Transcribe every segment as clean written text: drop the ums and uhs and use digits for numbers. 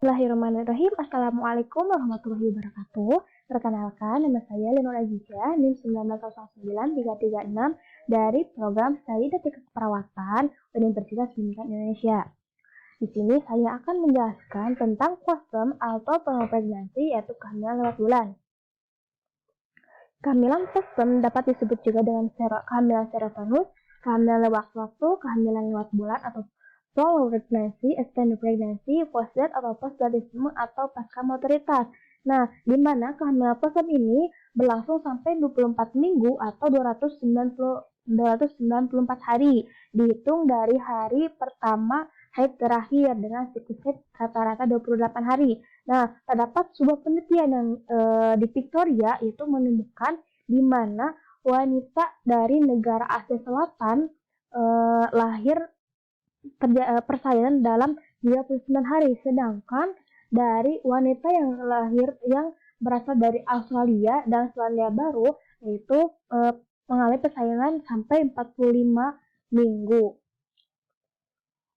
Bismillahirrahmanirrahim. Assalamualaikum warahmatullahi wabarakatuh. Perkenalkan, nama saya Lenur Azizah, NIM 1909336 dari program Studi Detik Keperawatan Universitas Pendidikan Indonesia. Di sini saya akan menjelaskan tentang postpartum atau pregnancy, yaitu kehamilan lewat bulan. Kehamilan postpartum dapat disebut juga dengan kehamilan serotonus, kehamilan lewat waktu, kehamilan lewat bulan atau prolonged pregnancy, extended pregnancy, post-death atau post-baptism atau pasca mortalitas. Nah, di mana kehamilan postpartum ini berlangsung sampai 24 minggu atau 294 hari, dihitung dari hari pertama haid terakhir dengan siklus haid rata-rata 28 hari. Nah, terdapat sebuah penelitian yang di Victoria itu menemukan di mana wanita dari negara Asia Selatan lahir persalinan dalam 39 hari, sedangkan dari wanita yang lahir yang berasal dari Australia dan Selandia Baru yaitu mengalami persalinan sampai 45 minggu.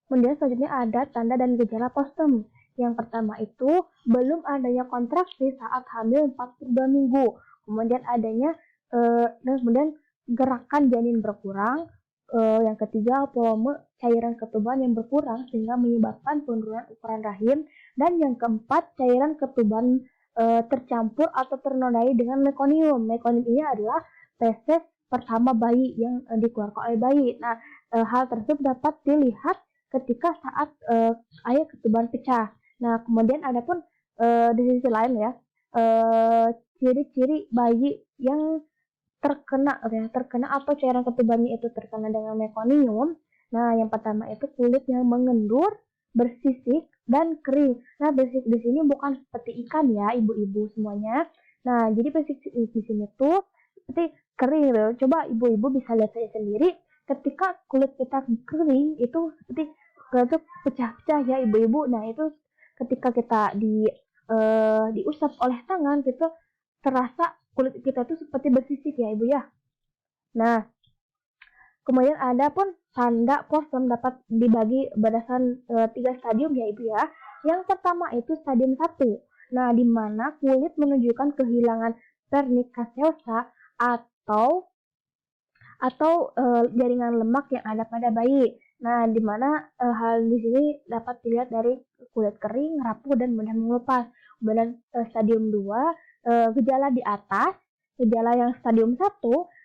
Kemudian selanjutnya ada tanda dan gejala postpartum. Yang pertama itu belum adanya kontraksi saat hamil 42 minggu. Kemudian adanya dan kemudian gerakan janin berkurang. Yang ketiga, volume cairan ketuban yang berkurang sehingga menyebabkan penurunan ukuran rahim. Dan yang keempat, cairan ketuban tercampur atau ternodai dengan mekonium. Mekonium ini adalah feses pertama bayi yang dikeluarkan oleh bayi. Nah, hal tersebut dapat dilihat ketika saat air ketuban pecah. Nah, kemudian ada pun di sisi lain ya, ciri-ciri bayi yang terkena atau cairan ketubannya itu terkena dengan mekonium. Nah, yang pertama itu kulit yang mengendur, bersisik dan kering. Nah, bersisik di sini bukan seperti ikan ya, ibu-ibu semuanya. Nah, jadi bersisik di sini tuh seperti kering gitu. Coba ibu-ibu bisa lihat saya sendiri, ketika kulit kita kering itu seperti itu pecah-pecah ya ibu-ibu. Nah, itu ketika kita diusap oleh tangan gitu terasa kulit kita itu seperti bersisik ya ibu ya. Nah, kemudian ada pun tanda postpartum dapat dibagi berdasarkan 3 stadium ya ibu ya. Yang pertama itu stadium 1. Nah, di mana kulit menunjukkan kehilangan pernica seosa atau jaringan lemak yang ada pada bayi. Nah, di mana hal di sini dapat dilihat dari kulit kering, rapuh, dan mudah mengelupas. Kemudian stadium 2, gejala di atas, gejala yang stadium 1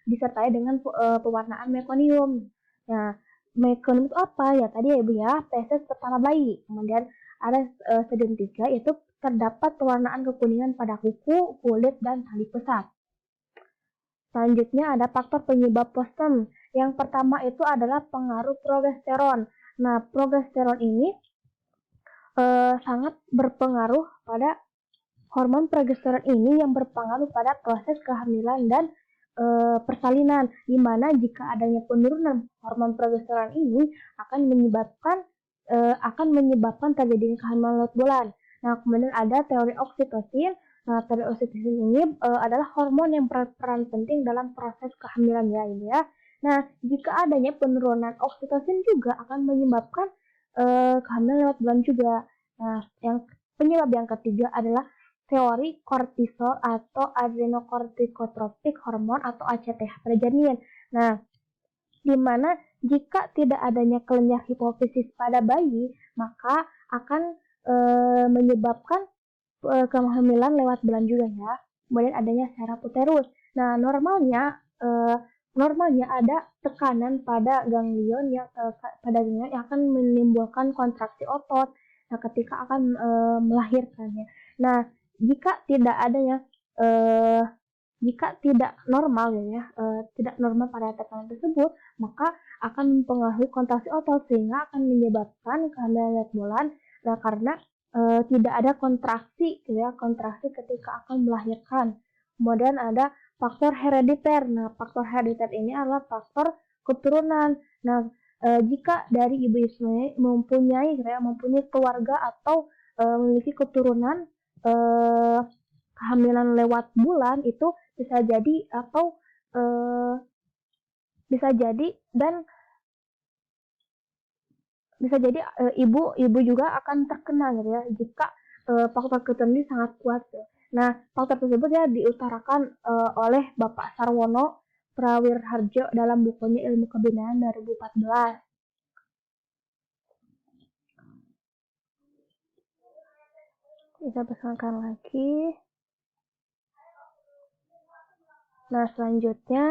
disertai dengan pewarnaan mekonium. Nah, mekonium itu apa? Ya tadi ya Ibu ya, feses pertama bayi. Kemudian ada stadium 3 yaitu terdapat pewarnaan kekuningan pada kuku, kulit, dan tali pusat. Selanjutnya ada faktor penyebab postpartum. Yang pertama itu adalah pengaruh progesteron. Nah, progesteron ini sangat berpengaruh pada hormon progesteron ini yang berpengaruh pada proses kehamilan dan persalinan, di mana jika adanya penurunan hormon progesteron ini akan menyebabkan terjadinya kehamilan lewat bulan. Nah, kemudian ada teori oksitosin. Nah, teori oksitosin ini adalah hormon yang berperan penting dalam proses kehamilan ya ini ya. Nah, jika adanya penurunan oksitosin juga akan menyebabkan kehamilan lewat bulan juga. Nah, penyebab yang ketiga adalah teori kortisol atau adrenokortikotropik hormon atau ACTH pada janin. Nah, di mana jika tidak adanya kelenjar hipofisis pada bayi, maka akan menyebabkan kehamilan lewat bulan juga ya. Kemudian adanya saraf uterus. Nah, normalnya ada tekanan pada ganglion yang akan menimbulkan kontraksi otot. Nah, ketika akan melahirkannya. Nah, jika tidak normal tidak normal pada tekanan tersebut, maka akan mempengaruhi kontraksi otot sehingga akan menyebabkan kehamilan lewat bulan. Nah, karena tidak ada kontraksi ketika akan melahirkan. Kemudian ada faktor herediter. Nah, faktor herediter ini adalah faktor keturunan. Nah, jika dari ibu mempunyai keluarga atau memiliki keturunan kehamilan lewat bulan, itu bisa jadi ibu juga akan terkena gitu ya, jika faktor keturunan ini sangat kuat tuh. Nah, faktor tersebut ya diutarakan oleh Bapak Sarwono Prawirharjo dalam bukunya Ilmu Kebinaan 2014. Bisa pesankan lagi. Nah, selanjutnya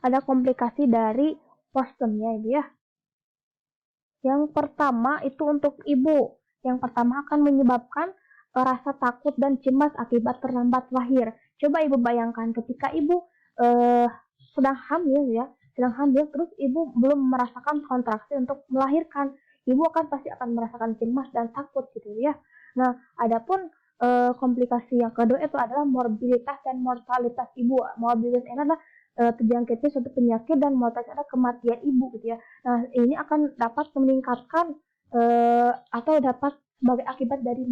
ada komplikasi dari postemnya ya. Yang pertama itu untuk ibu. Yang pertama akan menyebabkan rasa takut dan cemas akibat terlambat lahir. Coba ibu bayangkan ketika ibu sedang hamil ya, terus ibu belum merasakan kontraksi untuk melahirkan. Ibu pasti akan merasakan cemas dan takut gitu ya. Nah, adapun komplikasi yang kedua itu adalah morbiditas dan mortalitas ibu. Morbiditas ini adalah terjangkitnya suatu penyakit dan mortalitas adalah kematian ibu gitu ya. Nah, ini akan dapat meningkatkan atau dapat sebagai akibat dari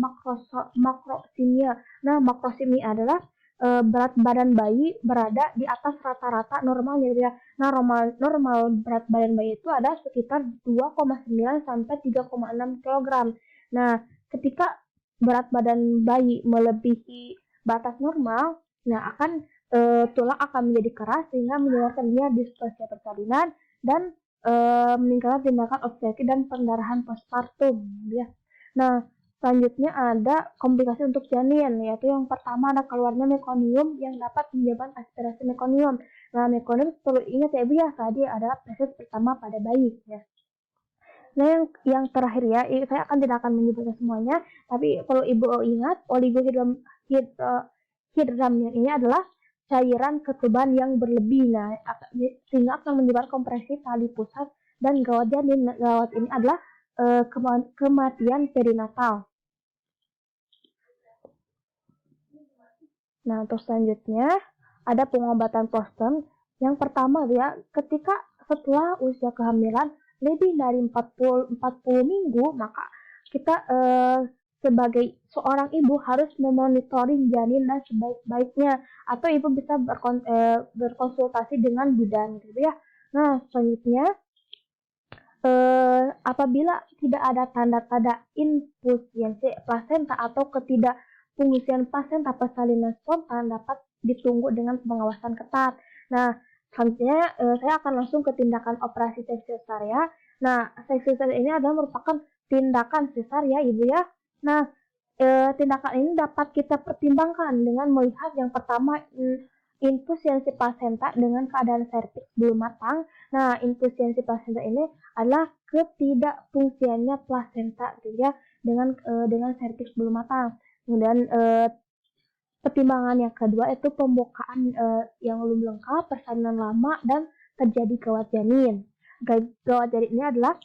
makrosimia. Nah, makrosimia adalah berat badan bayi berada di atas rata-rata normal gitu ya. Nah, normal berat badan bayi itu ada sekitar 2,9 sampai 3,6 kg. Nah, ketika berat badan bayi melebihi batas normal, nah tulang akan menjadi keras sehingga menyebabkan dia displasia persalinan dan meningkatkan tindakan obstetrik dan pendarahan postpartum ya. Nah, selanjutnya ada komplikasi untuk janin, yaitu yang pertama ada keluarnya mekonium yang dapat menyebabkan aspirasi mekonium. Nah, mekonium perlu ingat ya biasa tadi adalah proses pertama pada bayi ya. Nah, yang terakhir ya, saya tidak akan menyebutkan semuanya, tapi perlu ibu ingat oligohidramnion ini adalah cairan ketuban yang berlebih, nah sehingga akan menyebabkan kompresi tali pusat dan gawat janin. Gawat ini adalah kematian perinatal. Nah, untuk selanjutnya ada pengobatan postem. Yang pertama ya, ketika setelah usia kehamilan lebih dari 40 minggu, maka kita sebagai seorang ibu harus memonitoring janin dan sebaik-baiknya, atau ibu bisa berkonsultasi dengan bidan gitu ya. Nah, selanjutnya apabila tidak ada tanda-tanda infusiensi plasenta atau ketidakfungsian plasenta persalinan spontan dapat ditunggu dengan pengawasan ketat. Nah, selanjutnya saya akan langsung ke tindakan operasi seksi cesarea. Nah, seksi cesarea ini adalah merupakan tindakan sesar ya ibu ya. Nah, tindakan ini dapat kita pertimbangkan dengan melihat yang pertama infusiensi plasenta dengan keadaan serviks belum matang. Nah, infusiensi plasenta ini adalah ketidakfungsiannya plasenta gitu ya dengan serviks belum matang. Kemudian pertimbangan yang kedua itu pembukaan yang belum lengkap, persalinan lama, dan terjadi gawat janin. Gawat janin ini adalah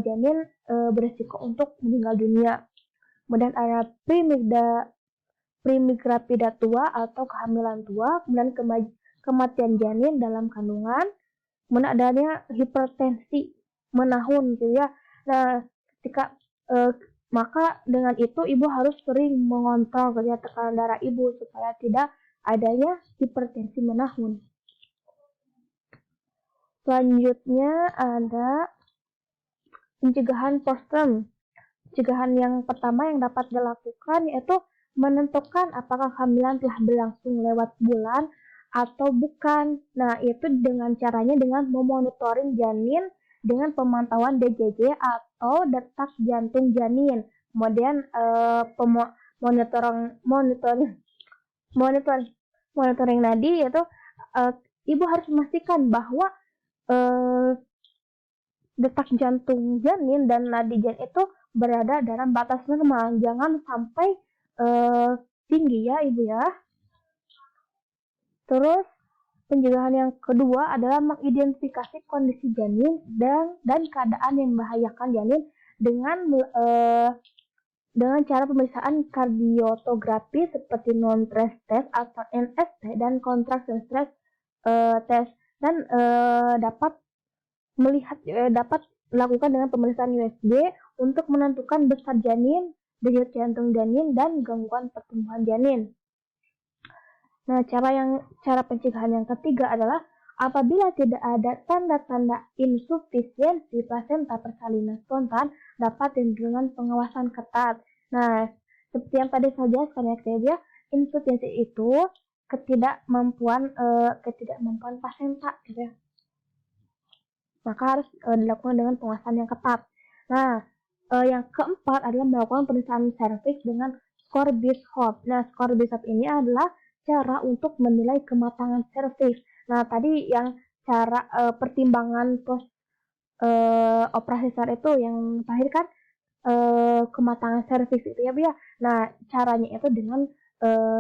janin berisiko untuk meninggal dunia. Kemudian ada primigrapida tua atau kehamilan tua, kemudian kematian janin dalam kandungan, kemudian adanya hipertensi menahun gitu ya. Nah, ketika maka dengan itu ibu harus sering mengontrol tekanan darah ibu supaya tidak adanya hipertensi menahun. Selanjutnya ada pencegahan postem. Pencegahan yang pertama yang dapat dilakukan yaitu menentukan apakah kehamilan telah berlangsung lewat bulan atau bukan. Nah, itu dengan caranya dengan memonitoring janin dengan pemantauan DJJ atau detak jantung janin. Kemudian monitoring nadi yaitu ibu harus memastikan bahwa detak jantung janin dan nadi janin itu berada dalam batas normal, jangan sampai tinggi ya ibu ya. Terus pencegahan yang kedua adalah mengidentifikasi kondisi janin dan keadaan yang membahayakan janin dengan cara pemeriksaan kardiotografi seperti non-stress test atau NST dan contraction stress test, dan dapat dilakukan dengan pemeriksaan USG untuk menentukan besar janin, denyut jantung janin, dan gangguan pertumbuhan janin. Nah, cara pencegahan yang ketiga adalah Apabila tidak ada tanda-tanda insufisiensi plasenta persalinan spontan, dapat dengan pengawasan ketat. Nah, seperti yang tadi saya jelaskan ya, insufisiensi itu ketidakmampuan plasenta gitu ya. Maka harus dilakukan dengan pengawasan yang ketat. Nah, yang keempat adalah melakukan pemeriksaan serviks dengan skor Bishop. Nah, skor Bishop ini adalah cara untuk menilai kematangan serviks. Nah, tadi yang cara pertimbangan operasi SAR itu yang terakhir kan kematangan serviks itu ya, Bu ya. Nah, caranya itu dengan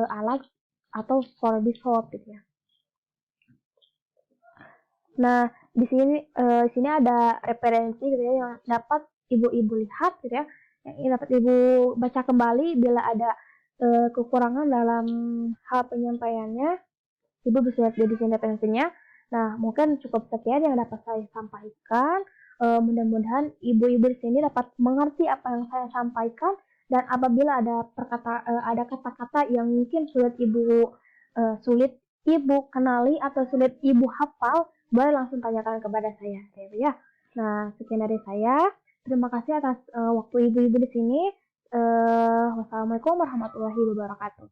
alat atau skor Bishop gitu ya. Nah, di sini ada referensi gitu ya yang dapat ibu-ibu lihat gitu ya. Yang dapat ibu baca kembali bila ada kekurangan dalam hal penyampaiannya. Ibu bisa lihat di sini referensinya. Nah, mungkin cukup sekian yang dapat saya sampaikan. Mudah-mudahan ibu-ibu di sini dapat mengerti apa yang saya sampaikan, dan apabila ada kata-kata yang mungkin sulit ibu kenali atau sulit ibu hafal, boleh langsung tanyakan kepada saya ya. Nah, sekian dari saya. Terima kasih atas waktu ibu-ibu di sini. Wassalamualaikum warahmatullahi wabarakatuh.